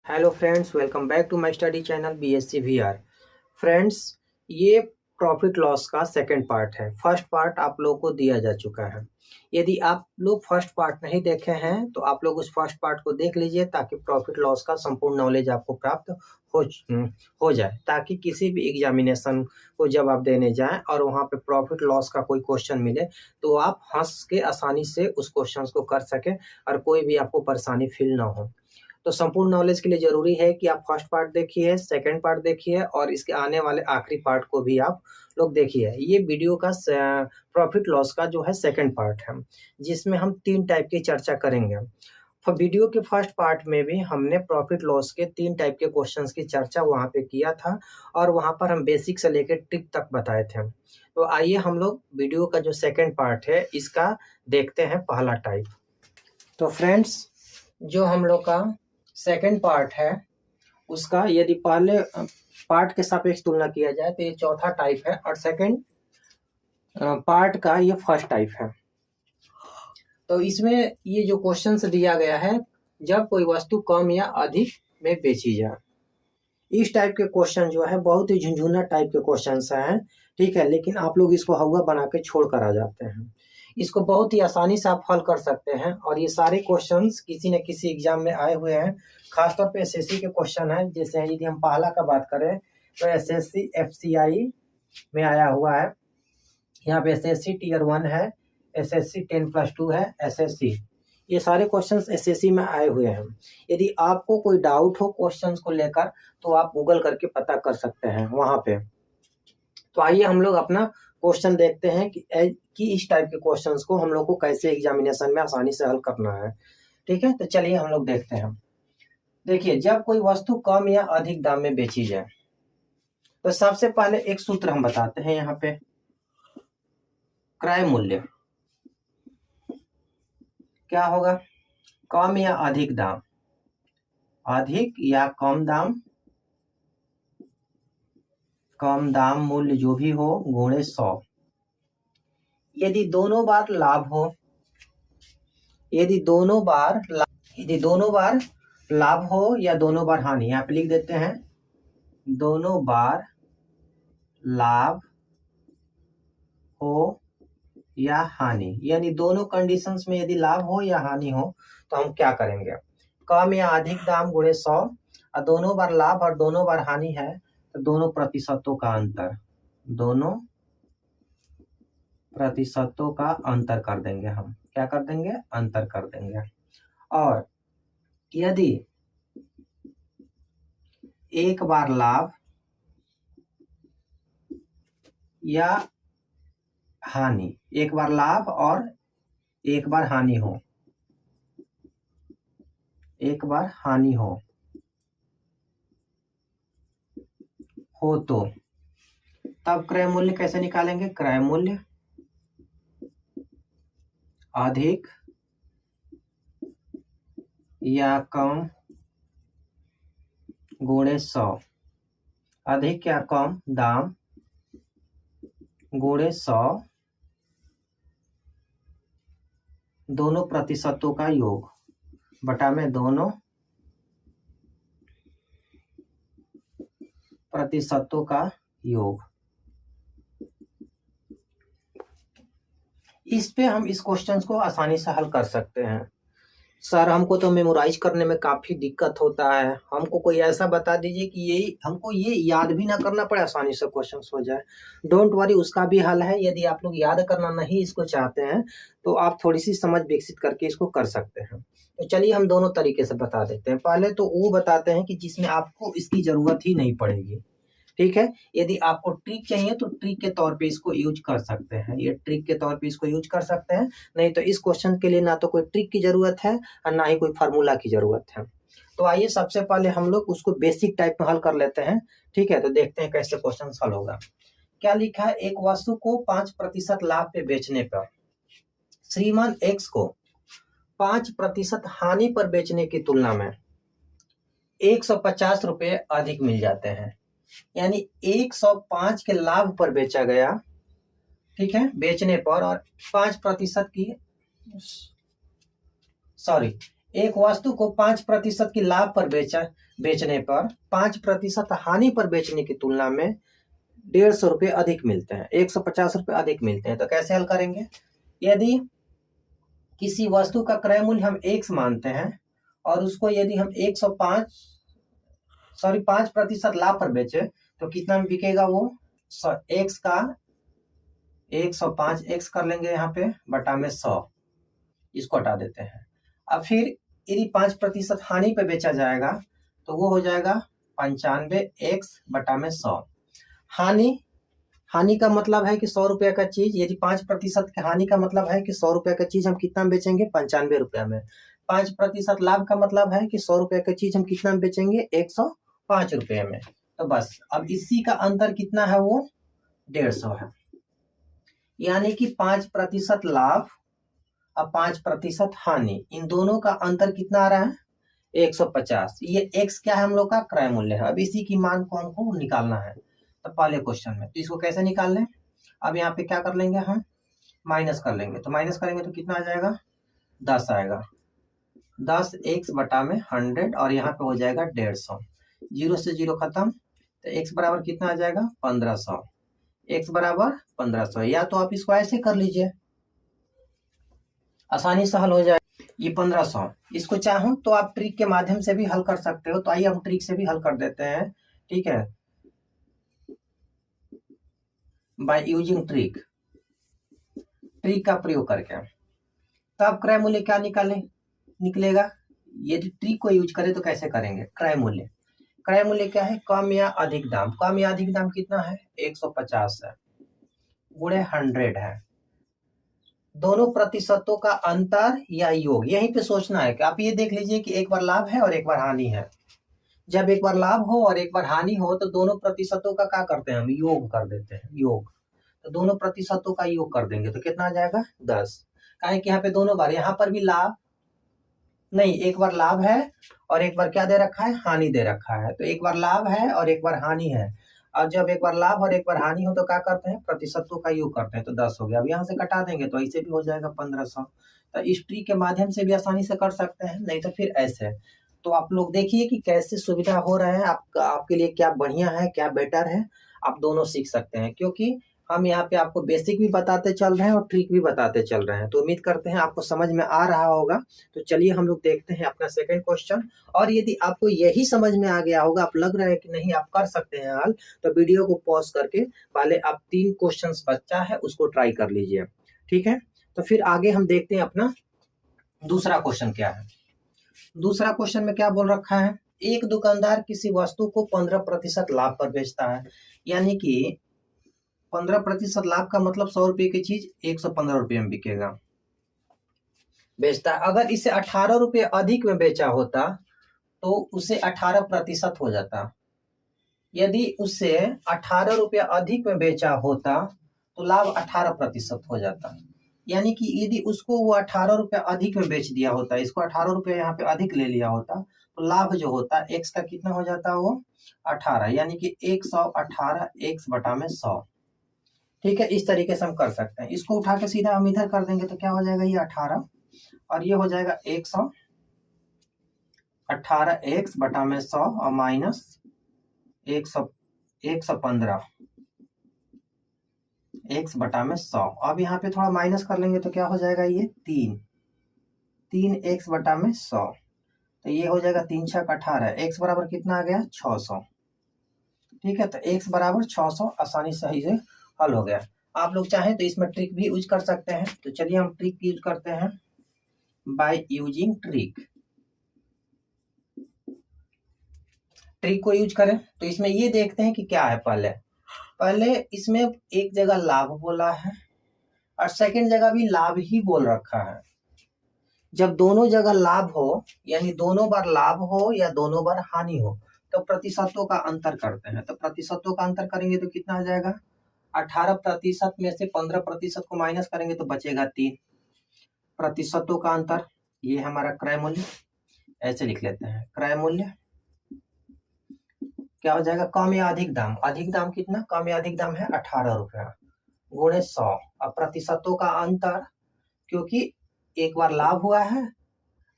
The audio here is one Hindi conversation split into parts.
Hello friends, welcome back to my study channel BSc VR. Friends, ये प्रॉफिट लॉस का सेकंड पार्ट है। फर्स्ट पार्ट आप लोगों को दिया जा चुका है। यदि आप लोग फर्स्ट पार्ट नहीं देखे हैं तो आप लोग उस फर्स्ट पार्ट को देख लीजिए ताकि प्रॉफिट लॉस का संपूर्ण नॉलेज आपको प्राप्त हो हो जाए, ताकि किसी भी एग्जामिनेशन को जब आप देने जाएं और वहां पे प्रॉफिट लॉस का कोई क्वेश्चन मिले तो आप हंस के आसानी से उस क्वेश्चन को कर सकें और कोई भी आपको परेशानी फील ना हो। तो संपूर्ण नॉलेज के लिए जरूरी है कि आप फर्स्ट पार्ट देखिए, सेकंड पार्ट देखिए और इसके आने वाले आखिरी पार्ट को भी आप लोग देखिए। ये वीडियो का प्रॉफिट लॉस का जो है सेकंड पार्ट है, जिसमें हम 3 टाइप की चर्चा करेंगे। वीडियो के फर्स्ट पार्ट में भी हमने प्रॉफिट लॉस के 3 टाइप के क्वेश्चंस की चर्चा वहां पे किया था और वहां पर हम बेसिक से लेकर ट्रिक तक बताए थे। तो आइए हम लोग वीडियो का जो सेकंड पार्ट है इसका देखते हैं, पहला टाइप। तो फ्रेंड्स, जो हम लोग का सेकंड पार्ट है उसका यदि पहले पार्ट के सापेक्ष तुलना किया जाए तो ये चौथा टाइप है और सेकंड पार्ट का ये फर्स्ट टाइप है। तो इसमें ये जो क्वेश्चन दिया गया है, जब कोई वस्तु कम या अधिक में बेची जाए, इस टाइप के क्वेश्चन जो है बहुत ही झुंझुना टाइप के क्वेश्चन हैं, ठीक है। लेकिन आप लोग इसको हवा बना के छोड़ कर आ जाते हैं। इसको बहुत ही आसानी से आप हल कर सकते हैं और ये सारे क्वेश्चंस किसी न किसी एग्जाम में आए हुए हैं। खासतौर पे एसएससी के क्वेश्चन है। जैसे यदि हम पहला का बात करें तो एसएससी एफसीआई में आया हुआ है। यहाँ पे एसएससी टीयर 1 है, एसएससी 10+2 है, एसएससी, ये सारे क्वेश्चंस एसएससी में आए हुए हैं। यदि आपको कोई डाउट हो क्वेश्चंस को लेकर तो आप गूगल करके पता कर सकते हैं वहां पे। तो आइए हम लोग अपना क्वेश्चन देखते हैं कि इस टाइप के क्वेश्चंस को हम लोग को कैसे एग्जामिनेशन में आसानी से हल करना है, ठीक है। तो चलिए हम लोग देखते हैं। देखिए, जब कोई वस्तु कम या अधिक दाम में बेची जाए तो सबसे पहले एक सूत्र हम बताते हैं यहाँ पे, क्रय मूल्य क्या होगा? कम या अधिक दाम, अधिक या कम दाम, कम दाम मूल्य जो भी हो गुणे 100। यदि दोनों बार लाभ हो, यदि दोनों बार लाभ हो या दोनों बार हानि, यहाँ पे लिख देते हैं दोनों बार लाभ हो या हानि, यानी दोनों कंडीशंस में यदि लाभ हो या हानि हो तो हम क्या करेंगे? कम या अधिक दाम गुणे 100 और दोनों बार लाभ और दोनों बार हानि है तो दोनों प्रतिशतों का अंतर, दोनों प्रतिशतों का अंतर कर देंगे। हम क्या कर देंगे? अंतर कर देंगे। और यदि एक बार लाभ या हानि, एक बार लाभ और एक बार हानि हो, एक बार हानि हो तो तब क्रय मूल्य कैसे निकालेंगे? क्रय मूल्य अधिक या कम गुणे 100, अधिक या कम दाम गुणे 100, दोनों प्रतिशतों का योग बटा में दोनों प्रतिशतों का योग। इस पे हम इस क्वेश्चन को आसानी से हल कर सकते हैं। सर, हमको तो मेमोराइज करने में काफी दिक्कत होता है, हमको कोई ऐसा बता दीजिए कि यही हमको ये याद भी ना करना पड़े, आसानी से क्वेश्चन हो जाए। डोंट वरी, उसका भी हल है। यदि आप लोग याद करना नहीं इसको चाहते हैं तो आप थोड़ी सी समझ विकसित करके इसको कर सकते हैं। तो चलिए हम दोनों तरीके से बता देते हैं। पहले तो वो बताते हैं कि जिसमें आपको इसकी जरूरत ही नहीं पड़ेगी, ठीक है। यदि आपको ट्रिक चाहिए तो ट्रिक के तौर पे इसको यूज कर सकते हैं, ये ट्रिक के तौर पे इसको यूज कर सकते हैं। नहीं तो इस क्वेश्चन के लिए ना तो कोई ट्रिक की जरूरत है और ना ही कोई फार्मूला की जरूरत है। तो आइए सबसे पहले हम लोग उसको बेसिक टाइप में हल कर लेते हैं, ठीक है। तो देखते हैं कैसे क्वेश्चन हल होगा। क्या लिखा है? एक वस्तु को 5% लाभ पे बेचने पर श्रीमान एक्स को 5% हानि पर बेचने की तुलना में 150 रुपए अधिक मिल जाते हैं। यानी 105 के लाभ पर बेचा गया, ठीक है, बेचने पर, और 5% की एक वस्तु को 5% की लाभ पर बेचने पर 5% हानि पर बेचने की तुलना में 150 रुपये अधिक मिलते हैं, 150 रुपये अधिक मिलते हैं। तो कैसे हल करेंगे? यदि किसी वस्तु का क्रय मूल्य हम x मानते हैं और उसको यदि हम 5% लाभ पर बेचे तो कितना में बिकेगा वो? x का 105 x कर लेंगे यहाँ पे बटा में 100, इसको हटा देते हैं। अब फिर यदि 5% हानि पे बेचा जाएगा तो वो हो जाएगा 95x बटा में 100। हानि का मतलब है कि 100 रुपये का चीज, यदि 5% की हानि का मतलब है कि 100 रुपये का चीज हम कितना में बेचेंगे? 95 रुपये में। 5% लाभ का मतलब है कि 100 रुपये का चीज हम कितना में बेचेंगे? 105 रुपये में। तो बस अब इसी का अंतर कितना है? वो 150 है। यानी कि 5% लाभ और 5% हानि, इन दोनों का अंतर कितना आ रहा है? 150। ये x क्या है? हम लोग का क्रय मूल्य है। अब इसी की मान को हमको निकालना है तो पहले क्वेश्चन में। तो इसको कैसे निकाल लें? अब यहाँ पे क्या कर लेंगे? हम माइनस कर लेंगे। तो माइनस करेंगे तो कितना आ जाएगा? 10 आएगा। 10x बटा में 100 और यहाँ पे हो जाएगा 150। 0 से 0 खत्म, तो x बराबर कितना आ जाएगा? 1500। x बराबर 1500। या तो आप इसको ऐसे कर लीजिए, आसानी से हल हो जाए। ये 1500, इसको चाहो तो आप ट्रिक के माध्यम से भी हल कर सकते हो। तो आइए हम ट्रिक से भी हल कर देते हैं, ठीक है? बाय यूजिंग ट्रिक का प्रयोग करके। तब क्रय मूल्य क्या निकलेगा? यदि ट्रिक को यूज करें तो कैसे करेंगे? क्रय मूल्य क्या है? कम या अधिक दाम। कम या अधिक दाम कितना है? 150 है, गुणे 100 है। दोनों प्रतिशतों का अंतर या योग, यहीं पे सोचना है कि आप ये देख लीजिए कि एक बार लाभ है और एक बार हानि है। जब एक बार लाभ हो और एक बार हानि हो तो दोनों प्रतिशतों का क्या करते हैं? हम योग कर देते हैं, योग। तो दोनों प्रतिशतों का योग कर देंगे तो कितना आ जाएगा? 10। काहे कि यहाँ पे दोनों बार, यहाँ पर भी लाभ नहीं, एक बार लाभ है और एक बार क्या दे रखा है? हानि दे रखा है। तो एक बार लाभ है और एक बार हानि है। और जब एक बार लाभ और एक बार हानि हो तो क्या करते हैं? प्रतिशतों का योग करते हैं। तो 10 हो गया। अब यहाँ से कटा देंगे तो ऐसे भी हो जाएगा 1500। तो इस ट्रिक के माध्यम से भी आसानी से कर सकते हैं, नहीं तो फिर ऐसे। तो आप लोग देखिए कि कैसे सुविधा हो रहा है आपके लिए, क्या बढ़िया है, क्या बेटर है। आप दोनों सीख सकते हैं, क्योंकि हम यहाँ पे आपको बेसिक भी बताते चल रहे हैं और ट्रिक भी बताते चल रहे हैं। तो उम्मीद करते हैं आपको समझ में आ रहा होगा। तो चलिए हम लोग देखते हैं अपना सेकंड क्वेश्चन। और यदि आपको यही समझ में आ गया होगा, आप लग रहा है कि नहीं आप कर सकते हैं हल, तो वीडियो को पॉज करके पहले आप 3 क्वेश्चंस बचा है उसको ट्राई कर लीजिए, ठीक है? तो फिर आगे हम देखते हैं अपना दूसरा क्वेश्चन क्या है। दूसरा क्वेश्चन में क्या बोल रखा है? एक दुकानदार किसी वस्तु को 15% लाभ पर बेचता है। यानी कि 15% लाभ का मतलब 100 रुपये की चीज 115 रुपये में बिकेगा, बेचता है। अगर इसे 18 रुपये अधिक में बेचा होता तो उसे 18% हो जाता। यदि उसे 18 रुपये अधिक में बेचा होता तो लाभ 18% हो जाता। यानी कि यदि उसको वो 18 रुपये अधिक में बेच दिया होता, इसको 18 रुपये यहाँ पे अधिक ले लिया होता, तो लाभ जो होता x का कितना हो जाता? वो 18, यानी कि 118 x बटा में 100। ठीक है, इस तरीके से हम कर सकते हैं। इसको उठा के सीधा हम इधर कर देंगे तो क्या हो जाएगा? ये 18 और ये हो जाएगा 118 x बटा में 100 और माइनस 115 x बटा में 100। अब यहाँ पे थोड़ा माइनस कर लेंगे तो क्या हो जाएगा? ये 3 x बटा में 100। तो ये हो जाएगा 3 छक 18, x बराबर कितना आ गया? 600। ठीक है, तो x बराबर 600 आसानी सही से हल हो गया। आप लोग चाहें तो इसमें ट्रिक भी यूज कर सकते हैं। तो चलिए हम ट्रिक यूज करते हैं, बाय यूजिंग ट्रिक को यूज करें तो इसमें ये देखते हैं कि क्या है। पहले इसमें एक जगह लाभ बोला है और सेकंड जगह भी लाभ ही बोल रखा है। जब दोनों जगह लाभ हो, यानी दोनों बार लाभ हो या दोनों बार हानि हो, तो प्रतिशतों का अंतर करते हैं। तो प्रतिशतों का अंतर करेंगे तो कितना आ जाएगा? 18% में से 15% को माइनस करेंगे तो बचेगा 3। प्रतिशतों का अंतर, ये हमारा क्रय मूल्य, ऐसे लिख लेते हैं। क्रय मूल्य क्या हो जाएगा? कम या अधिक दाम। अधिक दाम कितना? कम या अधिक दाम है 18 रुपया, गुणे 100। अब प्रतिशतों का अंतर, क्योंकि एक बार लाभ हुआ है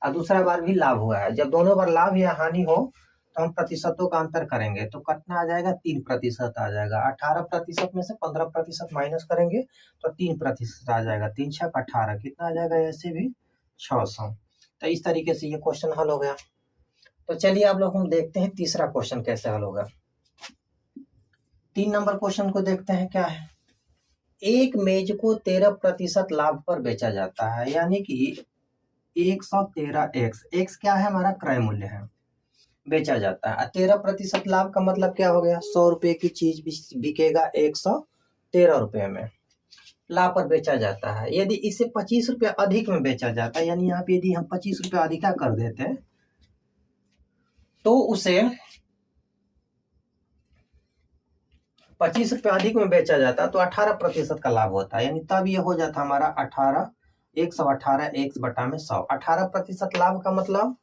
और दूसरा बार भी लाभ हुआ है। जब दोनों बार लाभ या हानि हो तो हम प्रतिशतों का अंतर करेंगे, तो कितना आ जाएगा, 3% आ जाएगा। 18% में से 15% माइनस करेंगे तो 3% आ जाएगा। 3 छक 18 कितना आ जाएगा, ऐसे भी 600। तो इस तरीके से ये क्वेश्चन हल हो गया। तो चलिए आप लोग हम देखते हैं तीसरा क्वेश्चन कैसे हल होगा। 3 नंबर क्वेश्चन को देखते हैं क्या है। एक मेज को 13% लाभ पर बेचा जाता है, यानी कि 113x, x क्या है, हमारा क्रय मूल्य है, बेचा जाता है। 13% लाभ का मतलब क्या हो गया, 100 रुपए की चीज बिकेगा 113 रुपए में, लाभ पर बेचा जाता है। यदि इसे 25 रुपया अधिक में बेचा जाता है, यानी यहाँ पे यदि हम 25 रुपया अधिका कर देते हैं तो उसे 25 रुपया अधिक में बेचा जाता है तो 18% का लाभ होता है, यानी तब ये हो जाता हमारा 18 118 x बटा में 100। 18% लाभ का मतलब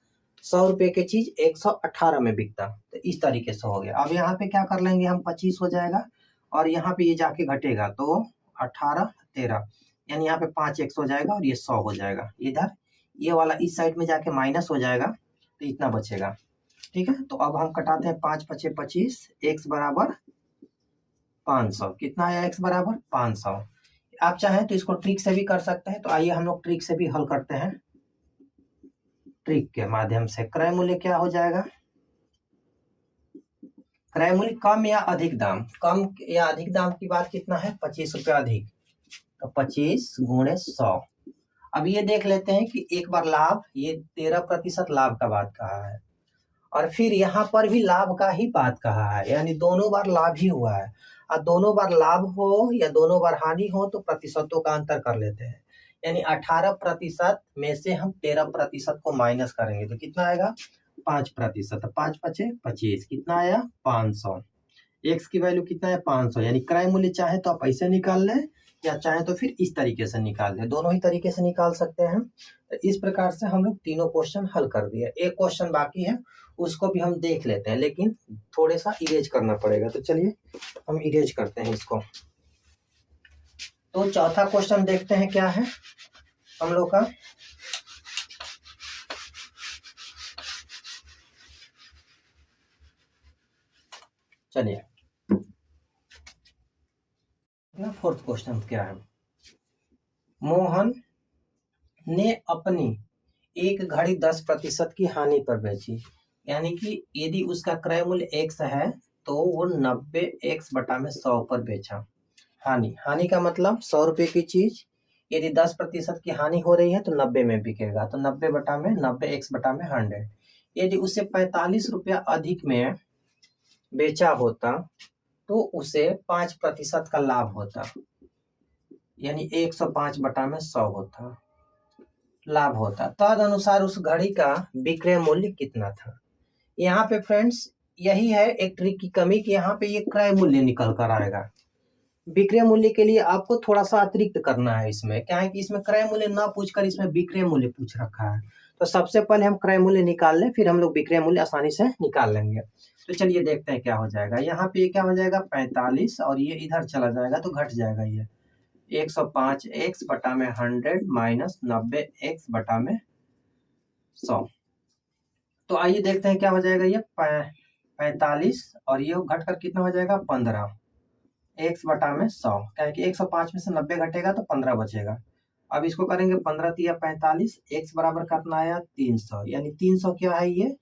100 रुपए की चीज 118 में बिकता। तो इस तरीके से हो गया। अब यहाँ पे क्या कर लेंगे हम, 25 हो जाएगा और यहाँ पे ये जाके घटेगा तो 18 13, यानी यहाँ पे 5x हो जाएगा और ये 100 हो जाएगा। इधर ये वाला इस साइड में जाके माइनस हो जाएगा तो इतना बचेगा। ठीक है, तो अब हम कटाते हैं 5 5 25, x बराबर 500। कितना आया, x बराबर 500। आप चाहें तो इसको ट्रिक से भी कर सकते हैं, तो आइए हम लोग ट्रिक से भी हल करते हैं। ट्रिक के माध्यम से क्रय मूल्य क्या हो जाएगा, क्रय मूल्य कम या अधिक दाम, कम या अधिक दाम की बात कितना है, 25 रुपया अधिक, तो 25 गुणे 100। अब ये देख लेते हैं कि एक बार लाभ, ये 13% लाभ का बात कहा है और फिर यहाँ पर भी लाभ का ही बात कहा है, यानी दोनों बार लाभ ही हुआ है। और दोनों बार लाभ हो या दोनों बार हानि हो तो प्रतिशतों का अंतर कर लेते हैं, यानी 18% में से हम 13% को माइनस करेंगे तो कितना आएगा, 5%। 5 5 25, कितना आया 500। एक्स की वैल्यू कितना है 500, यानी क्रय मूल्य चाहे तो आप ऐसे निकाल लें या चाहे तो फिर इस तरीके से निकाल लें, दोनों ही तरीके से निकाल सकते हैं। तो इस प्रकार से हम लोग तीनों क्वेश्चन हल कर दिए। एक क्वेश्चन बाकी है उसको भी हम देख लेते हैं, लेकिन थोड़े सा इरेज करना पड़ेगा। तो चलिए हम इरेज करते हैं इसको। तो चौथा क्वेश्चन देखते हैं क्या है हम लोग का। चलिए फोर्थ क्वेश्चन क्या है। मोहन ने अपनी एक घड़ी 10% की हानि पर बेची, यानी कि यदि उसका क्रय मूल्य x है तो वो 90x बटा में 100 पर बेचा। हानि, हानि का मतलब 100 रुपए की चीज यदि 10% की हानि हो रही है तो 90 में बिकेगा, तो 90 बटा में 90x बटा में 100। यदि उसे 45 रुपया अधिक में बेचा होता तो उसे 5% का लाभ होता, यानी 105 बटा में 100 होता, लाभ होता। तद अनुसार उस घड़ी का विक्रय मूल्य कितना था। यहाँ पे फ्रेंड्स यही है एक ट्रिक की कमी कि यहाँ पे ये क्रय मूल्य निकल कर आएगा। विक्रय मूल्य के लिए आपको थोड़ा सा अतिरिक्त करना है इसमें, क्या है कि इसमें क्रय मूल्य ना पूछकर इसमें विक्रय मूल्य पूछ रखा है। तो सबसे पहले हम क्रय मूल्य निकाल लें, फिर हम लोग विक्रय मूल्य आसानी से निकाल लेंगे। तो चलिए देखते हैं क्या हो जाएगा। यहाँ पे क्या हो जाएगा 45 और ये इधर चला जाएगा तो घट जाएगा, ये 105x बटा में 100 माइनस 90x बटा में 100। तो आइए देखते हैं क्या हो जाएगा, ये 45 और ये घट कर कितना हो जाएगा 15 x बटा में 100, क्या है कि 105 में से 90 घटेगा तो 15 बचेगा। अब इसको करेंगे 15 तिया 45, x बराबर कितना आया 300, यानी 300 क्या है, ये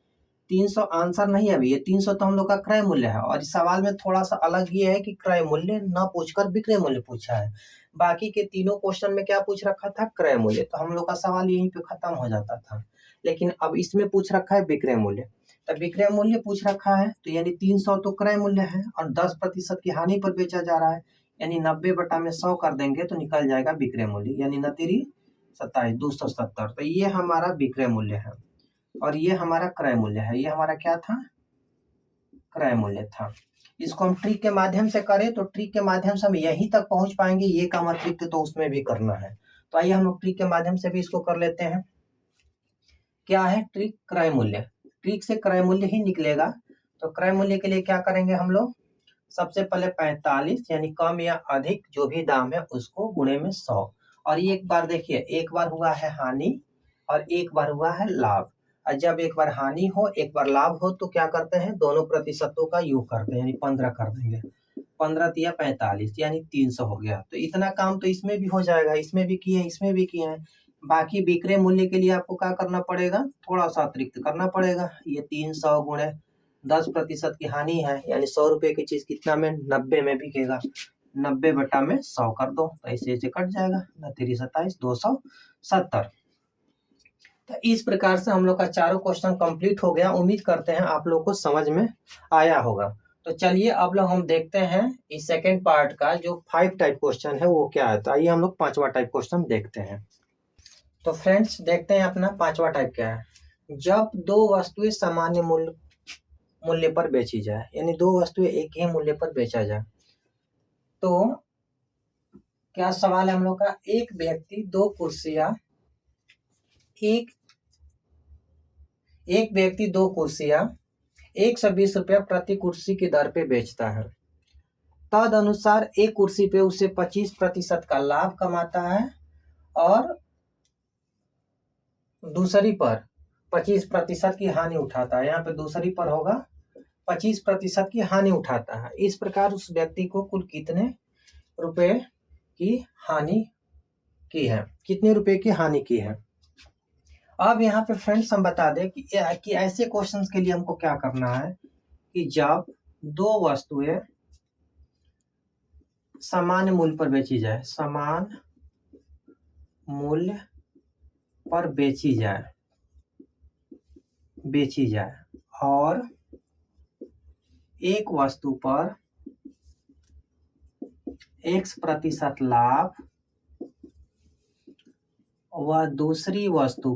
300 आंसर नहीं है अभी, ये 300 तो हम लोग का क्रय मूल्य है। और इस सवाल में थोड़ा सा अलग ये है कि क्रय मूल्य ना पूछकर विक्रय मूल्य पूछा है। बाकी के तीनों क्वेश्चन में क्या पूछ रखा था, क्रय मूल्य, तो हम लोग का सवाल यहीं पे खत्म हो जाता था। लेकिन अब इसमें पूछ रखा है विक्रय मूल्य, तब विक्रय मूल्य पूछ रखा है तो यानी 300 तो क्रय मूल्य है और 10% की हानि पर बेचा जा रहा है, यानी 90 बटा में 100 कर देंगे तो निकल जाएगा विक्रय मूल्य, यानी 9 27 270। तो ये हमारा विक्रय मूल्य है और ये हमारा क्रय मूल्य है। ये हमारा क्या था, क्रय मूल्य था। इसको हम ट्रिक के माध्यम से करें तो ट्रिक के माध्यम से हम यहीं तक पहुंच पाएंगे, ये काम अतिरिक्त तो उसमें भी करना है। तो आइए हम लोग ट्रिक के माध्यम से भी इसको कर लेते हैं। क्या है ट्रिक, क्रय मूल्य, ट्रिक से क्रय मूल्य ही निकलेगा। तो क्रय मूल्य के लिए क्या करेंगे हम लोग, सबसे पहले 45 यानी कम या अधिक जो भी दाम है उसको गुणे में 100। और ये एक बार देखिए, एक बार हुआ है हानि और एक बार हुआ है लाभ। और जब एक बार हानि हो एक बार लाभ हो तो क्या करते हैं, दोनों प्रतिशतों का योग करते हैं, यानी 15 कर देंगे। 15 तिया 45 यानी 300 हो गया। तो इतना काम तो इसमें भी हो जाएगा, इसमें भी किए इसमें भी किए हैं। बाकी विक्रय मूल्य के लिए आपको क्या करना पड़ेगा, थोड़ा सा अतिरिक्त करना पड़ेगा। ये 300 गुणे 10% की हानि है, यानी 100 रुपए की चीज कितना में, 90 में बिकेगा। 90 बटा में 100 कर दो, तो ऐसे ऐसे कट जाएगा। 3 27 270। तो इस प्रकार से हम लोग का चारों क्वेश्चन कंप्लीट हो गया। उम्मीद करते हैं आप लोग को समझ में आया होगा। तो चलिए अब लोग हम देखते हैं इस सेकेंड पार्ट का जो 5 टाइप क्वेश्चन है वो क्या है। तो आइए हम लोग 5वां टाइप क्वेश्चन देखते हैं। तो फ्रेंड्स देखते हैं अपना 5वां टाइप क्या है। जब दो वस्तुएं सामान्य मूल्य पर बेची जाए, यानी दो वस्तुएं एक ही मूल्य पर बेचा जाए, तो क्या सवाल है हम लोग का, एक व्यक्ति दो कुर्सियां एक व्यक्ति दो कुर्सियां 120 रुपया प्रति कुर्सी की दर पे बेचता है। तद अनुसार एक कुर्सी पे उसे 25% का लाभ कमाता है और दूसरी पर 25% की हानि उठाता है। यहाँ पे दूसरी पर होगा 25% की हानि उठाता है। इस प्रकार उस व्यक्ति को कुल कितने रुपए की हानि की है, कितने रुपए की हानि की है। अब यहाँ पे फ्रेंड्स हम बता दें कि ऐसे क्वेश्चंस के लिए हमको क्या करना है कि जब दो वस्तुएं समान मूल्य पर बेची जाए, समान मूल्य पर बेची जाए और एक वस्तु पर X% लाभ व दूसरी वस्तु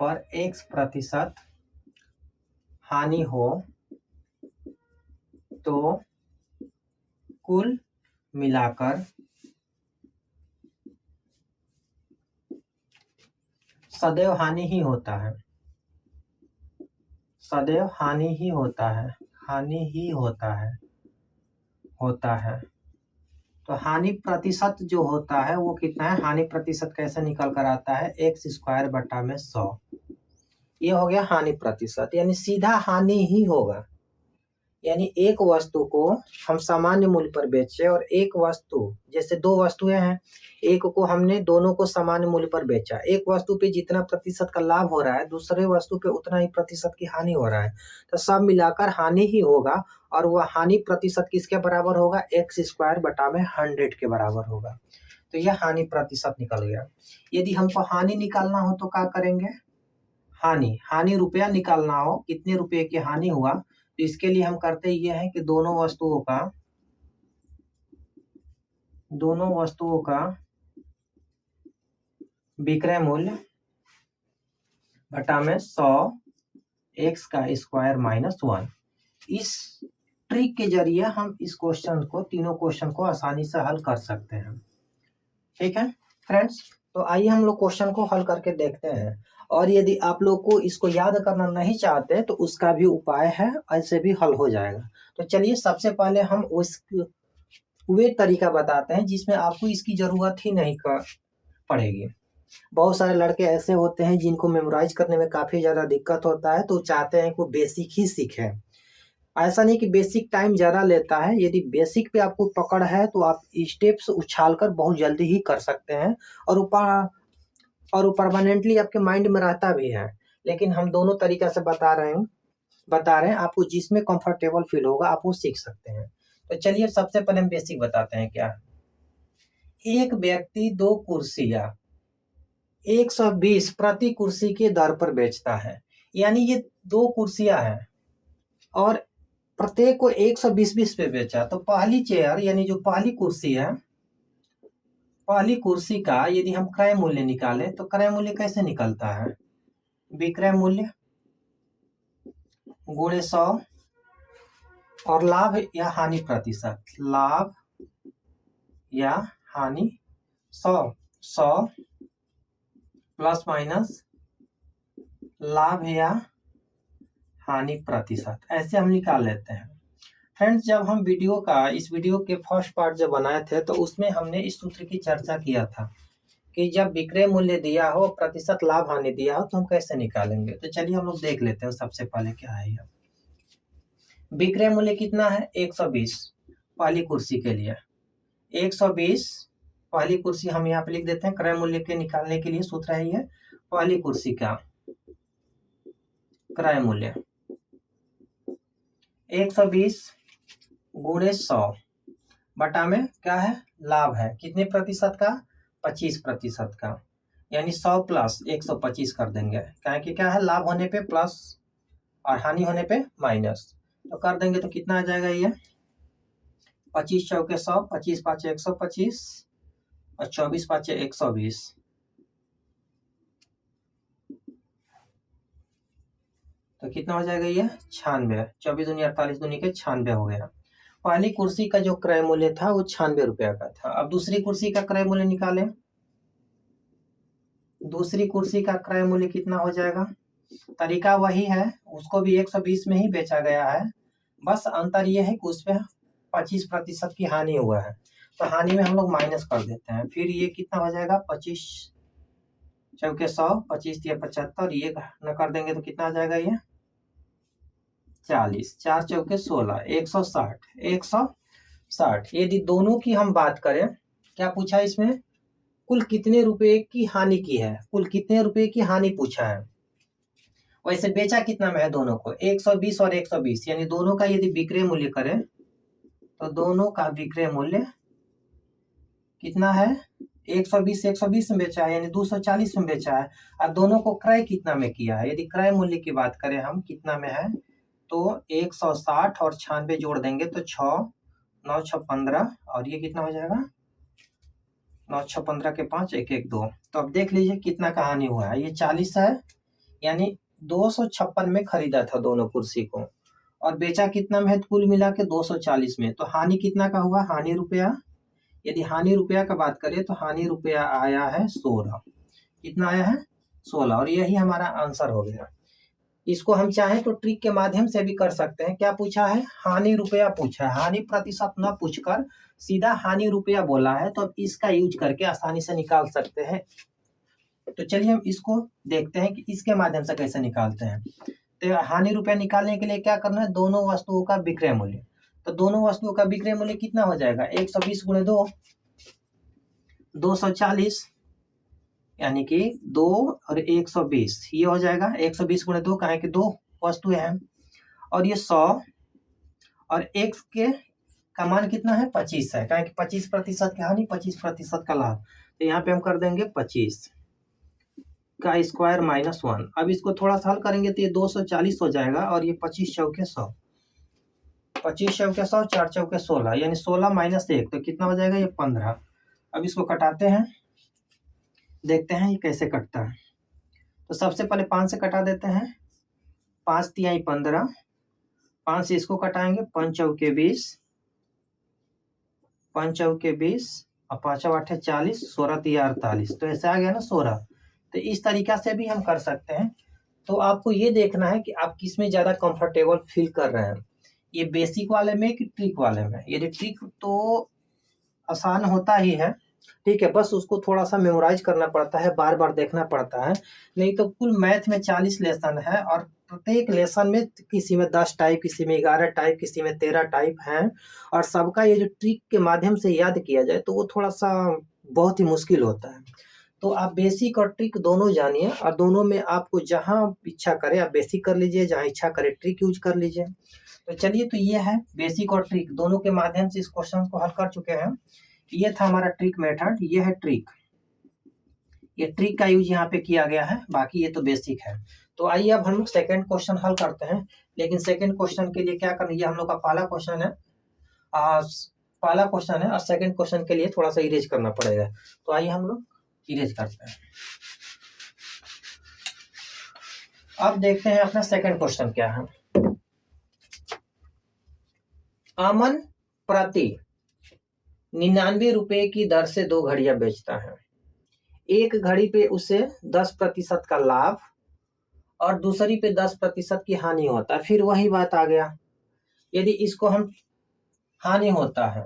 पर X% हानि हो, तो कुल मिलाकर सदैव हानि ही होता है, सदैव हानि ही होता है। तो हानि प्रतिशत जो होता है वो कितना है, हानि प्रतिशत कैसे निकल कर आता है, x² बटा में 100। ये हो गया हानि प्रतिशत, यानी सीधा हानि ही होगा। यानी एक वस्तु को हम सामान्य मूल्य पर बेचे और एक वस्तु, जैसे दो वस्तुएं हैं, एक को हमने दोनों को सामान्य मूल्य पर बेचा, एक वस्तु पे जितना प्रतिशत का लाभ हो रहा है दूसरे वस्तु पे उतना ही प्रतिशत की हानि हो रहा है, तो सब मिलाकर हानि ही होगा। और वह हानि प्रतिशत किसके बराबर होगा, x² बटा में 100 के बराबर होगा। तो यह हानि प्रतिशत निकल गया। यदि हमको हानि निकालना हो तो क्या करेंगे, हानि रुपया निकालना हो, कितने रुपए की हानि हुआ, तो इसके लिए हम करते ये है कि दोनों वस्तुओं का विक्रय मूल्य बटा में 100 x² -1। इस ट्रिक के जरिए हम इस क्वेश्चन को, तीनों क्वेश्चन को आसानी से हल कर सकते हैं। ठीक है फ्रेंड्स, तो आइए हम लोग क्वेश्चन को हल करके देखते हैं। और यदि आप लोग को इसको याद करना नहीं चाहते तो उसका भी उपाय है, ऐसे भी हल हो जाएगा। तो चलिए सबसे पहले हम वे तरीका बताते हैं जिसमें आपको इसकी जरूरत ही नहीं पड़ेगी। बहुत सारे लड़के ऐसे होते हैं जिनको मेमोराइज करने में काफी ज्यादा दिक्कत होता है, तो चाहते हैं कि वो बेसिक ही सीखें। ऐसा नहीं कि बेसिक टाइम ज्यादा लेता है, यदि बेसिक पे आपको पकड़ है तो आप स्टेप्स उछालकर बहुत जल्दी ही कर सकते हैं और वो परमानेंटली आपके माइंड में रहता भी है। लेकिन हम दोनों तरीका से बता रहे हैं, आपको जिसमें कंफर्टेबल फील होगा आप वो सीख सकते हैं। तो चलिए सबसे पहले हम बेसिक बताते हैं। क्या, एक व्यक्ति दो कुर्सियां 120 प्रति कुर्सी के दर पर बेचता है, यानी ये दो कुर्सियां हैं और प्रत्येक को 120 पे बेचा। तो पहली चेयर यानी जो पहली कुर्सी है, पहली कुर्सी का यदि हम क्रय मूल्य निकालें तो क्रय मूल्य कैसे निकलता है, विक्रय मूल्य गुणे 100 और लाभ या हानि प्रतिशत, लाभ या हानि 100 प्लस माइनस लाभ या हानि प्रतिशत, ऐसे हम निकाल लेते हैं। फ्रेंड्स, जब हम इस वीडियो के फर्स्ट पार्ट जब बनाए थे तो उसमें हमने इस सूत्र की चर्चा किया था कि जब विक्रय मूल्य दिया हो, प्रतिशत लाभ हानि दिया हो, तो हम कैसे निकालेंगे। तो चलिए हम लोग देख लेते हैं सबसे पहले क्या है। यह विक्रय मूल्य कितना है, 120 पहली कुर्सी के लिए। 120 पहली कुर्सी हम यहाँ पे लिख देते हैं। क्रय मूल्य के निकालने के लिए सूत्र है ये पहली कुर्सी का क्रय मूल्य 120 गुणे 100 बटा में क्या है, लाभ है कितने प्रतिशत का, 25% का, यानी 100 प्लस 125 कर देंगे। क्या है, लाभ होने पे प्लस और हानि होने पे माइनस। तो कर देंगे तो कितना आ जाएगा, ये 25 चौके 100, 25 पाँचे 125 और 24 पाँचे 120। तो कितना हो जाएगा, ये 96। 24 दूनी 48 दूनी के 96 हो गया। पहली कुर्सी का जो क्रय मूल्य था वो 96 रुपया का था। अब दूसरी कुर्सी का क्रय मूल्य निकालें। दूसरी कुर्सी का क्रय मूल्य कितना हो जाएगा, तरीका वही है, उसको भी 120 में ही बेचा गया है, बस अंतर ये है कि उसमें 25% की हानि हुआ है। तो हानि में हम लोग माइनस कर देते हैं। फिर ये कितना हो जाएगा, 25 चौके 100, 25 या 75, ये न कर देंगे तो कितना आ जाएगा, ये 40, 4 चौके 16, 160। यदि दोनों की हम बात करें, क्या पूछा इसमें, कुल कितने रुपए की हानि की है, कुल कितने रुपए की हानि पूछा है। वैसे बेचा कितना में है दोनों को, 120 और 120, यानी दोनों का यदि विक्रय मूल्य करें तो दोनों का विक्रय मूल्य कितना है, 120 में बेचा है, यानी 240 में बेचा है। और दोनों को क्रय कितना में किया है, यदि क्रय मूल्य की बात करें हम कितना में है, तो 160 और 96 जोड़ देंगे तो 6, 9 6 15, और ये कितना हो जाएगा, 9 6 15 के 5, 1 1 2। तो अब देख लीजिए कितना का हानि हुआ है, ये 40 है, यानी 256 में खरीदा था दोनों कुर्सी को और बेचा कितना में है, कुल मिला के 240 में। तो हानि कितना का हुआ, हानि रुपया। यदि हानि रुपया का बात करें तो हानि रुपया आया है 16। कितना आया है, 16, और यही हमारा आंसर हो गया। इसको हम चाहें तो ट्रिक के माध्यम से भी कर सकते हैं। क्या पूछा है, हानि रुपया पूछा है, हानि प्रतिशत न पूछकर सीधा हानि रुपया बोला है, तो अब इसका यूज करके आसानी से निकाल सकते हैं। तो चलिए हम इसको देखते हैं कि इसके माध्यम से कैसे निकालते हैं। तो हानि रुपया निकालने के लिए क्या करना है, दोनों वस्तुओं का विक्रय मूल्य। तो दोनों वस्तुओं का विक्रय मूल्य कितना हो जाएगा, 120 गुणे 2, 240, यानी कि 2 और 120, ये हो जाएगा 120 गुणे 2, कहा कि दो वस्तुएं हैं, और ये 100 और x के का मान कितना है, 25 है, कहा कि 25% की हानि 25% का लाभ। तो यहाँ पे हम कर देंगे 25 का स्क्वायर माइनस 1। अब इसको थोड़ा सा हल करेंगे तो ये 240 हो जाएगा, और ये 25 चौके 100, 25 चौके 100, 4 चौके 16, यानी 16 माइनस 1, तो कितना हो जाएगा, ये 15। अब इसको कटाते हैं, देखते हैं ये कैसे कटता है। तो सबसे पहले 5 से कटा देते हैं, 5 तिहाई 15, 5 से इसको कटाएंगे, 5 चौके 20, 5 चौके 20 और 5 8 40, 16 तिया 48, तो ऐसे आ गया ना 16। तो इस तरीका से भी हम कर सकते हैं। तो आपको ये देखना है कि आप किस में ज़्यादा कंफर्टेबल फील कर रहे हैं, ये बेसिक वाले में कि ट्रिक वाले में। यदि ट्रिक तो आसान होता ही है, ठीक है, बस उसको थोड़ा सा मेमोराइज करना पड़ता है, बार बार देखना पड़ता है। नहीं तो कुल मैथ में 40 लेसन है, और प्रत्येक लेसन में किसी में 10 टाइप, किसी में 11 टाइप, किसी में 13 टाइप हैं, और सबका ये जो ट्रिक के माध्यम से याद किया जाए तो वो थोड़ा सा बहुत ही मुश्किल होता है। तो आप बेसिक और ट्रिक दोनों जानिए, और दोनों में आपको जहाँ इच्छा करे आप बेसिक कर लीजिए, जहाँ इच्छा करे ट्रिक यूज कर लीजिए। तो चलिए, तो ये है बेसिक और ट्रिक दोनों के माध्यम से इस क्वेश्चन को हल कर चुके हैं। ये था हमारा ट्रिक मेथड, ये है ट्रिक, ये ट्रिक का यूज यहाँ पे किया गया है, बाकी ये तो बेसिक है। तो आइए अब हम लोग सेकंड क्वेश्चन हल करते हैं। लेकिन सेकंड क्वेश्चन के लिए क्या करना, ये हम लोग का पहला क्वेश्चन है, पहला क्वेश्चन है, और सेकंड क्वेश्चन के लिए थोड़ा सा इरेज करना पड़ेगा। तो आइए हम लोग इरेज करते हैं। अब देखते हैं अपना सेकंड क्वेश्चन क्या है। अमन प्रति 99 रुपए की दर से 2 घड़ियां बेचता है। एक घड़ी पे उसे 10% का लाभ और दूसरी पे 10% की हानि होता है। फिर वही बात आ गया, यदि इसको हम हानि होता है,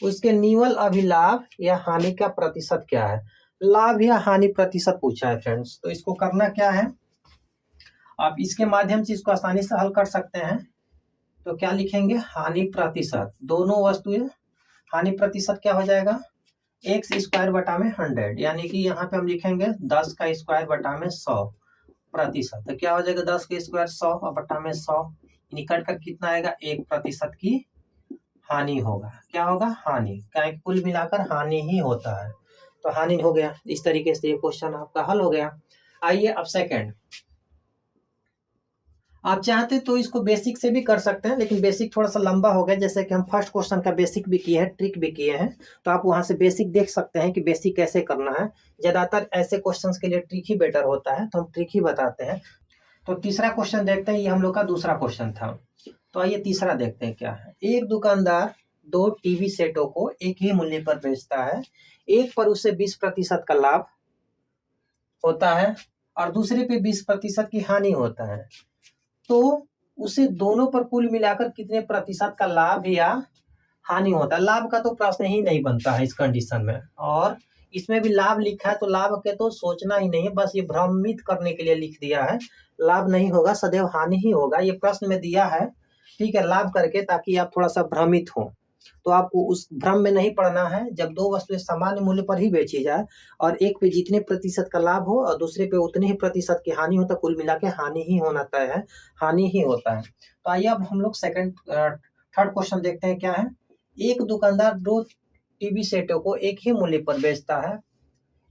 उसके निवल अभिलाभ या हानि का प्रतिशत क्या है। लाभ या हानि प्रतिशत पूछा है फ्रेंड्स। तो इसको करना क्या है, आप इसके माध्यम से इसको आसानी से हल कर सकते हैं। तो क्या लिखेंगे, हानि प्रतिशत, दोनों वस्तुएं, हानि प्रतिशत क्या हो जाएगा, एक्स स्क्वायर बटा में 100, यानी कि यहाँ पे हम लिखेंगे 10 का स्क्वायर बटा में 100 प्रतिशत। तो क्या हो जाएगा, 10 का स्क्वायर 100 और बटा में 100, निकट कर कितना आएगा, 1% की हानि होगा। क्या होगा, हानि, क्या कुल मिलाकर हानि ही होता है। तो हानि हो गया। इस तरीके से ये क्वेश्चन आपका हल हो गया। आइए अब सेकंड, आप चाहते तो इसको बेसिक से भी कर सकते हैं, लेकिन बेसिक थोड़ा सा लंबा हो गया। जैसे कि हम फर्स्ट क्वेश्चन का बेसिक भी किए हैं, ट्रिक भी किए हैं, तो आप वहां से बेसिक देख सकते हैं कि बेसिक कैसे करना है। ज्यादातर ऐसे क्वेश्चंस के लिए ट्रिक ही बेटर होता है, तो हम ट्रिक ही बताते हैं। तो तीसरा क्वेश्चन देखते हैं, ये हम लोग का दूसरा क्वेश्चन था। तो आइए तीसरा देखते हैं क्या है। एक दुकानदार 2 टीवी सेटों को एक ही मूल्य पर बेचता है, एक पर उसे 20% का लाभ होता है और दूसरे पे 20% की हानि होता है। तो उसे दोनों पर कुल मिलाकर कितने प्रतिशत का लाभ या हानि होता है। लाभ का तो प्रश्न ही नहीं बनता है इस कंडीशन में, और इसमें भी लाभ लिखा है तो लाभ के तो सोचना ही नहीं है, बस ये भ्रमित करने के लिए लिख दिया है। लाभ नहीं होगा, सदैव हानि ही होगा, ये प्रश्न में दिया है, ठीक है, लाभ करके, ताकि आप थोड़ा सा भ्रमित हो। तो आपको उस भ्रम में नहीं पड़ना है। जब दो वस्तुएं सामान्य मूल्य पर ही बेची जाए और एक पे जितने प्रतिशत का लाभ हो और दूसरे पे उतने ही प्रतिशत की हानि हो, तो कुल मिला के हानि ही होना तय है, हानि ही होता है। तो आइए अब हम लोग थर्ड क्वेश्चन देखते हैं क्या है। एक दुकानदार 2 टीवी सेटों को एक ही मूल्य पर बेचता है,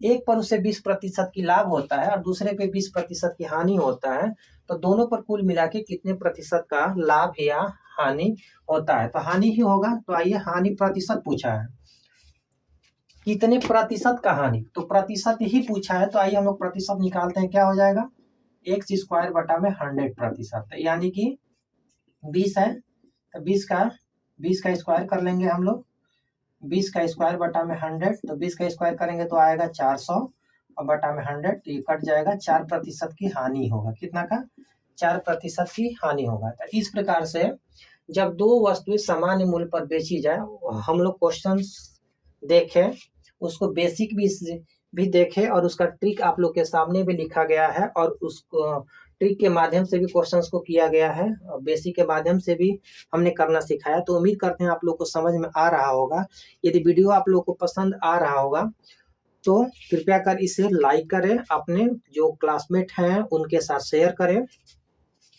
एक पर उसे 20% की लाभ होता है और दूसरे पे 20% की हानि होता है। तो दोनों पर कुल मिला के कितने प्रतिशत का लाभ या हानि होता है। तो हानि ही होगा। तो आइए, हानि प्रतिशत पूछा है, कितने प्रतिशत का हानि, तो प्रतिशत ही पूछा है। तो आइए हम लोग प्रतिशत निकालते हैं। क्या हो जाएगा, एक्स स्क्वायर बटा में 100%, यानी कि 20 है तो 20 का स्क्वायर कर लेंगे हम लोग। 20 का स्क्वायर बटा में 100, तो 20 का स्क्वायर करेंगे तो आएगा 400 और बटा में 100, तो ये कट जाएगा। 4% की हानि होगा। कितना का, 4% की हानि होगा। तो इस प्रकार से जब दो वस्तुएं सामान्य मूल्य पर बेची जाए, हम लोग क्वेश्चन देखें, उसको बेसिक भी देखें और उसका ट्रिक आप लोग के सामने भी लिखा गया है, और उसको ट्रिक के माध्यम से भी क्वेश्चंस को किया गया है और बेसिक के माध्यम से भी हमने करना सिखाया। तो उम्मीद करते हैं आप लोग को समझ में आ रहा होगा। यदि वीडियो आप लोग को पसंद आ रहा होगा तो कृपया कर इसे लाइक करें, अपने जो क्लासमेट हैं उनके साथ शेयर करें,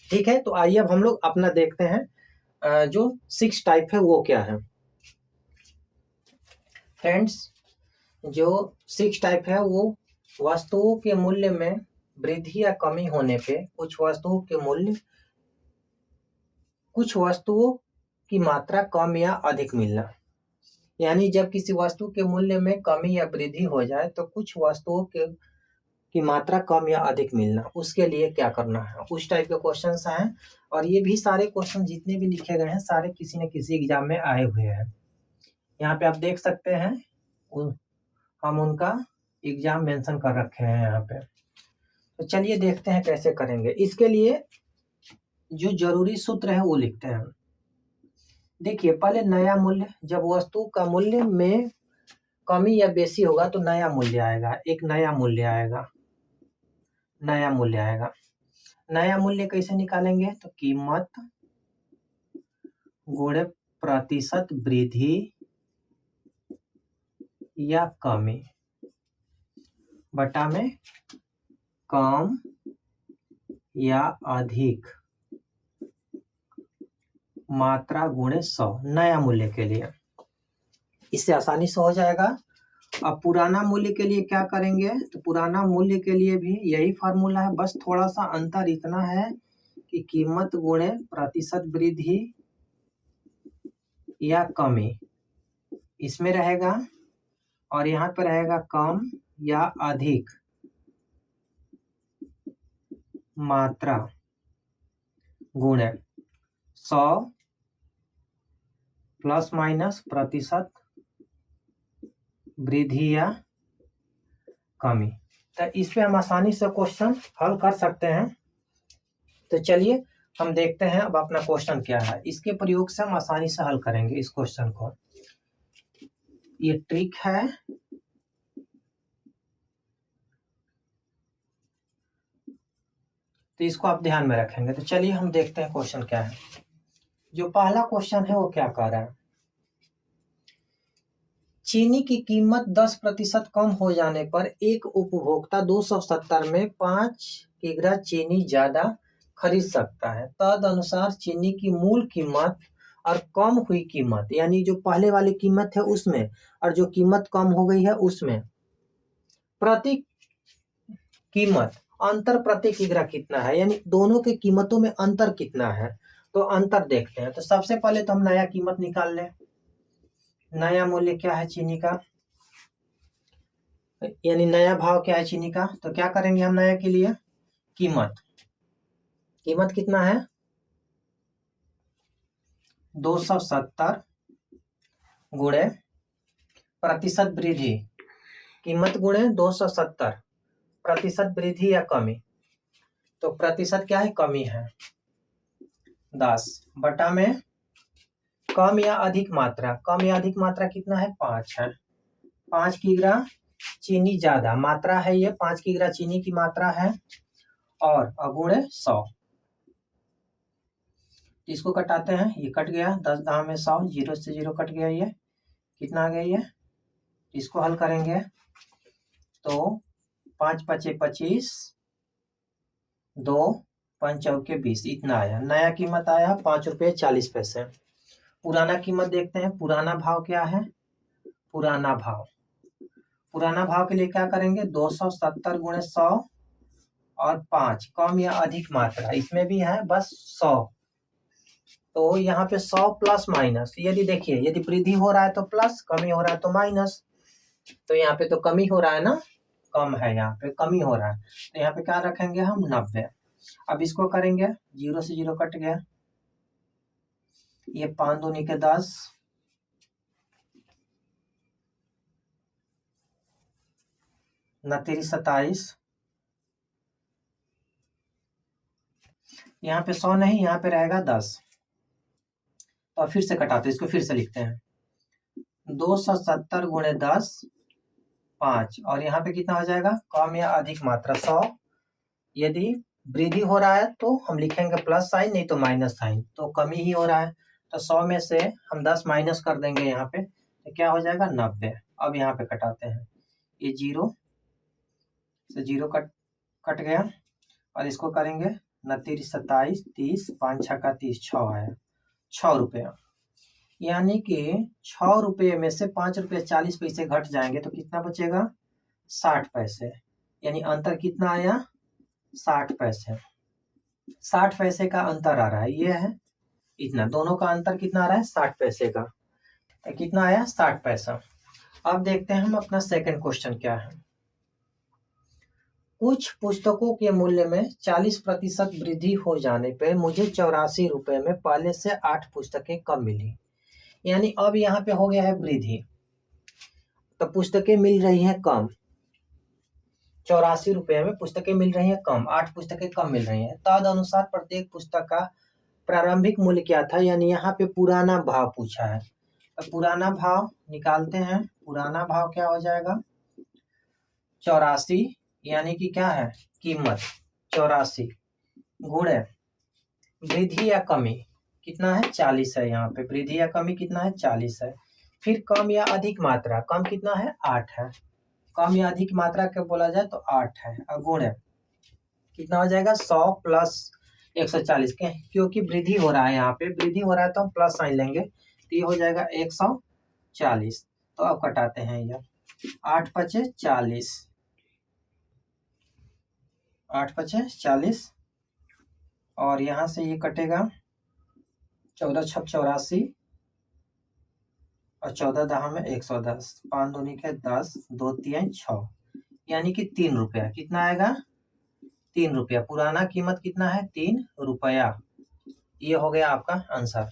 ठीक है। तो आइए अब हम लोग अपना देखते हैं, जो 6 टाइप है वो क्या है। फ्रेंड्स, जो 6 टाइप है वो वस्तुओं के मूल्य में वृद्धि या कमी होने पे, कुछ वस्तुओं की मात्रा कम या अधिक मिलना। यानी जब किसी वस्तु के मूल्य में कमी या वृद्धि हो जाए तो कुछ वस्तुओं की मात्रा कम या अधिक मिलना, उसके लिए क्या करना है, उस टाइप के क्वेश्चंस हैं। और ये भी सारे क्वेश्चन जितने भी लिखे गए हैं सारे किसी न किसी एग्जाम में आए हुए हैं। यहाँ पे आप देख सकते हैं, हम उनका एग्जाम मेंशन कर रखे हैं यहाँ पे। तो चलिए देखते हैं कैसे करेंगे। इसके लिए जो जरूरी सूत्र है वो लिखते हैं। देखिए, पहले नया मूल्य, जब वस्तु का मूल्य में कमी या बेसी होगा तो नया मूल्य आएगा, एक नया मूल्य आएगा, नया मूल्य आएगा। नया मूल्य कैसे निकालेंगे, तो कीमत गुणे प्रतिशत वृद्धि या कमी बटा में कम या अधिक मात्रा गुणे 100, नया मूल्य के लिए। इससे आसानी से हो जाएगा। अब पुराना मूल्य के लिए क्या करेंगे, तो पुराना मूल्य के लिए भी यही फार्मूला है, बस थोड़ा सा अंतर इतना है कि कीमत गुणे प्रतिशत वृद्धि या कमी इसमें रहेगा और यहाँ पर रहेगा कम या अधिक मात्रा गुणे 100 प्लस माइनस प्रतिशत वृद्धि या कमी। तो इस पे हम आसानी से क्वेश्चन हल कर सकते हैं। तो चलिए हम देखते हैं अब अपना क्वेश्चन क्या है। इसके प्रयोग से हम आसानी से हल करेंगे इस क्वेश्चन को। ये ट्रिक है, तो इसको आप ध्यान में रखेंगे। तो चलिए हम देखते हैं क्वेश्चन क्या है। जो पहला क्वेश्चन है वो क्या कह रहा है, चीनी की कीमत 10% कम हो जाने पर एक उपभोक्ता 270 में 5 किग्रा चीनी ज्यादा खरीद सकता है। तद अनुसार चीनी की मूल कीमत और कम हुई कीमत, यानी जो पहले वाली कीमत है उसमें और जो कीमत कम हो गई है उसमें, प्रति कीमत अंतर प्रति किग्रा कितना है, यानी दोनों के कीमतों में अंतर कितना है। तो अंतर देखते हैं। तो सबसे पहले तो हम नया कीमत निकाल लें। नया मूल्य क्या है चीनी का, यानी नया भाव क्या है चीनी का। तो क्या करेंगे हम नया के लिए, कीमत कितना है 270 गुणे प्रतिशत वृद्धि, कीमत गुणे 270 प्रतिशत वृद्धि या कमी। तो प्रतिशत क्या है, कमी है, 10 बटा में कम या अधिक मात्रा, कम या अधिक मात्रा कितना है 5 है, 5 किग्रा चीनी ज्यादा, मात्रा है ये 5 किग्रा चीनी की मात्रा है, और अगुणे 100। इसको कटाते हैं, ये कट गया, 10 दाम में 100, 0 से 0 कट गया, ये कितना आ गया ये। इसको हल करेंगे तो 5 पचे 25, 2 5 चौके 20, इतना आया। नया कीमत आया 5 रुपये 40 पैसे। पुराना कीमत देखते हैं, पुराना भाव क्या है, पुराना भाव के लिए क्या करेंगे, 270 गुणे 100 और 5, कम या अधिक मात्रा इसमें भी है बस 100। तो यहाँ पे 100 प्लस माइनस, यदि देखिए यदि वृद्धि हो रहा है तो प्लस, कमी हो रहा है तो माइनस। तो यहाँ पे तो कमी हो रहा है ना, कम है, यहाँ पे कमी हो रहा है, तो यहाँ पे क्या रखेंगे हम 90। अब इसको करेंगे, 0 से 0 कट गया, ये 5 दूनी के 10, न 27, यहाँ पे 100 नहीं, यहाँ पे रहेगा 10। तो फिर से कटाते, इसको फिर से लिखते हैं, 270 गुणे 10 5, और यहाँ पे कितना हो जाएगा, कम या अधिक मात्रा 100। यदि वृद्धि हो रहा है तो हम लिखेंगे प्लस साइन, नहीं तो माइनस साइन, तो कमी ही हो रहा है। तो 100 में से हम 10 माइनस कर देंगे यहाँ पे, तो क्या हो जाएगा 90। अब यहाँ पे कटाते हैं, ये 0 से 0 कट गया, और इसको करेंगे 29 27 30, 5 छक्का 30, 6 है, 6 रुपया। यानी कि 6 रुपये में से 5 रुपये 40 पैसे घट जाएंगे तो कितना बचेगा, 60 पैसे। यानी अंतर कितना आया, 60 पैसे। 60 पैसे का अंतर आ रहा है, ये है इतना, दोनों का अंतर कितना आ रहा है 60 पैसे का। तो कितना आया 60 पैसा। अब देखते हैं हम अपना सेकंड क्वेश्चन क्या है। कुछ पुस्तकों के मूल्य में 40% वृद्धि हो जाने पर मुझे 84 रुपये में पहले से 8 पुस्तकें कम मिली। यानी अब यहाँ पे हो गया है वृद्धि, तो पुस्तकें मिल रही हैं कम, 84 रुपये में पुस्तकें मिल रही हैं कम, 8 पुस्तकें कम मिल रही हैं। तद अनुसार प्रत्येक पुस्तक का प्रारंभिक मूल्य क्या था, यानी यहाँ पे पुराना भाव पूछा है। तो पुराना भाव निकालते हैं, पुराना भाव क्या हो जाएगा 84, यानी कि क्या है कीमत 84 गुणे वृद्धि या कमी कितना है 40 है, यहाँ पे वृद्धि या कमी कितना है 40 है। फिर कम या अधिक मात्रा, कम कितना है 8 है, कम या अधिक मात्रा के बोला जाए तो 8 है, और गुणे कितना हो जाएगा 100 प्लस 140 के, क्योंकि वृद्धि हो रहा है, यहाँ पे वृद्धि हो रहा है तो हम प्लस साइन लेंगे, तो ये हो जाएगा 140। तो अब कटाते हैं, ये 8 पचे 40, 8 पचे 40, और यहाँ से ये कटेगा 14 छक 84, और 14 दहा में 110, 5 दूनी के 10, 2 3 6, यानी कि 3 रुपया। कितना आएगा 3 रुपया। पुराना कीमत कितना है 3 रुपया। ये हो गया आपका आंसर।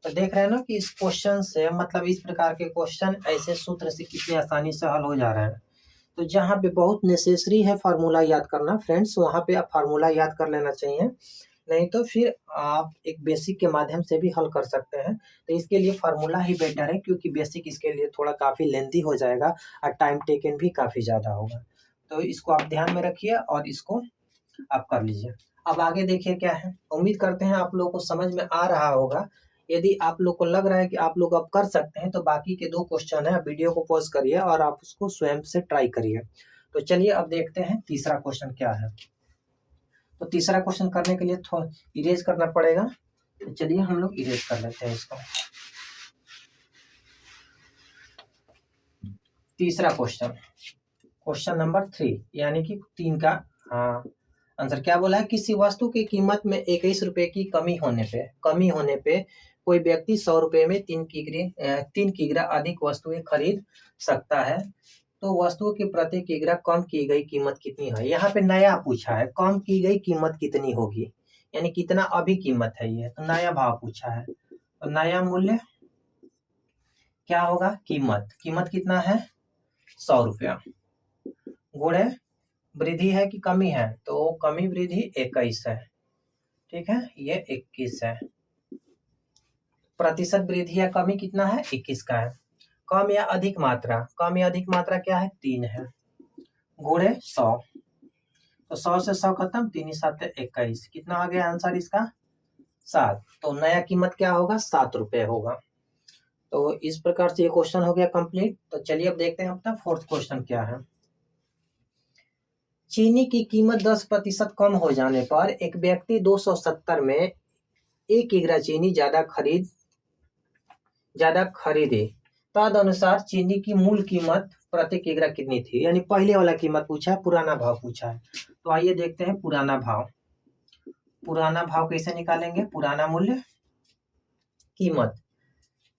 तो देख रहे हैं ना कि इस क्वेश्चन से, मतलब इस प्रकार के क्वेश्चन ऐसे सूत्र से कितनी आसानी से हल हो जा रहे हैं। तो जहाँ पे बहुत नेसेसरी है फार्मूला याद करना फ्रेंड्स, वहाँ पे आप फार्मूला याद कर लेना चाहिए। नहीं तो फिर आप एक बेसिक के माध्यम से भी हल कर सकते हैं। तो इसके लिए फार्मूला ही बेटर है, क्योंकि बेसिक इसके लिए थोड़ा काफ़ी लेंथी हो जाएगा और टाइम टेकन भी काफ़ी ज़्यादा होगा। तो इसको आप ध्यान में रखिए और इसको आप कर लीजिए। अब आगे देखिए क्या है। उम्मीद करते हैं आप लोगों को समझ में आ रहा होगा। यदि आप लोग को लग रहा है कि आप लोग अब कर सकते हैं, तो बाकी के 2 क्वेश्चन है, वीडियो को पॉज़ करिए और आप उसको स्वयं से ट्राई करिए। तो चलिए अब देखते हैं तीसरा क्वेश्चन क्या है। तो तीसरा क्वेश्चन करने के लिए थोड़ा इरेज करना पड़ेगा। तो चलिए हम लोग इरेज कर लेते हैं इसको। तीसरा क्वेश्चन, क्वेश्चन नंबर 3 यानी कि 3 का आंसर क्या बोला है। किसी वस्तु की कीमत में 21 रुपए की कमी होने पे कोई व्यक्ति 100 रुपए में 3 किग्रा अधिक वस्तुएं खरीद सकता है। तो वस्तुओं की प्रति किग्रा कम की गई कीमत कितनी है। यहाँ पे नया पूछा है, कम की गई कीमत कितनी होगी, यानी कितना अभी कीमत है ये, तो नया भाव पूछा है। तो नया मूल्य क्या होगा, कीमत कितना है 100 रुपया, गुणे वृद्धि है कि कमी है, तो कमी वृद्धि 21 है, ठीक है, ये 21 है। प्रतिशत वृद्धि या कमी कितना है, 21 का है। कम या अधिक मात्रा क्या है, 3 है, गुणे 100, तो 100 से 100 खत्म, 3 7 21, कितना आ गया आंसर इसका 7। तो नया कीमत क्या होगा, 7 रुपए होगा। तो इस प्रकार से ये क्वेश्चन हो गया कंप्लीट। तो चलिए अब देखते हैं अपना 4th क्वेश्चन क्या है। चीनी की कीमत 10% कम हो जाने पर एक व्यक्ति 270 में 1 किग्रा चीनी ज्यादा खरीदे, तदनुसार चीनी की मूल कीमत प्रति किग्रा कितनी थी। यानी पहले वाला कीमत पूछा है, पुराना भाव पूछा है। तो आइए देखते हैं पुराना भाव कैसे निकालेंगे। पुराना मूल्य, कीमत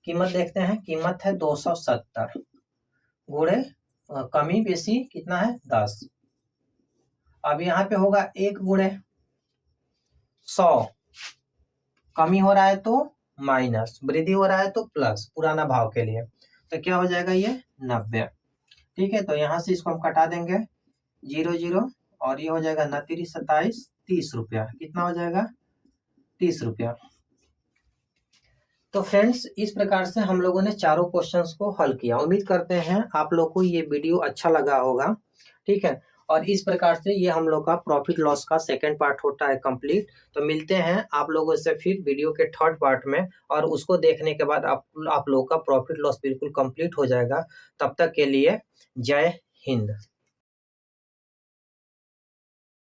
देखते हैं। कीमत है 270, गुणे कमी बेसी कितना है 10। अब यहाँ पे होगा 1 गुणे 100, कमी हो रहा है तो माइनस, वृद्धि हो रहा है तो प्लस, पुराना भाव के लिए। तो क्या हो जाएगा ये 90, ठीक है। तो यहाँ से इसको हम कटा देंगे 0 0, और ये हो जाएगा 29 27 30 रुपया, कितना हो जाएगा 30 रुपया। तो फ्रेंड्स इस प्रकार से हम लोगों ने चारों क्वेश्चंस को हल किया। उम्मीद करते हैं आप लोग को ये वीडियो अच्छा लगा होगा, ठीक है। और इस प्रकार से ये हम लोग का प्रॉफिट लॉस का सेकंड पार्ट होता है कंप्लीट। तो मिलते हैं आप लोगों से फिर वीडियो के 3rd पार्ट में, और उसको देखने के बाद आप लोगों का प्रॉफिट लॉस बिल्कुल कंप्लीट हो जाएगा। तब तक के लिए जय हिंद।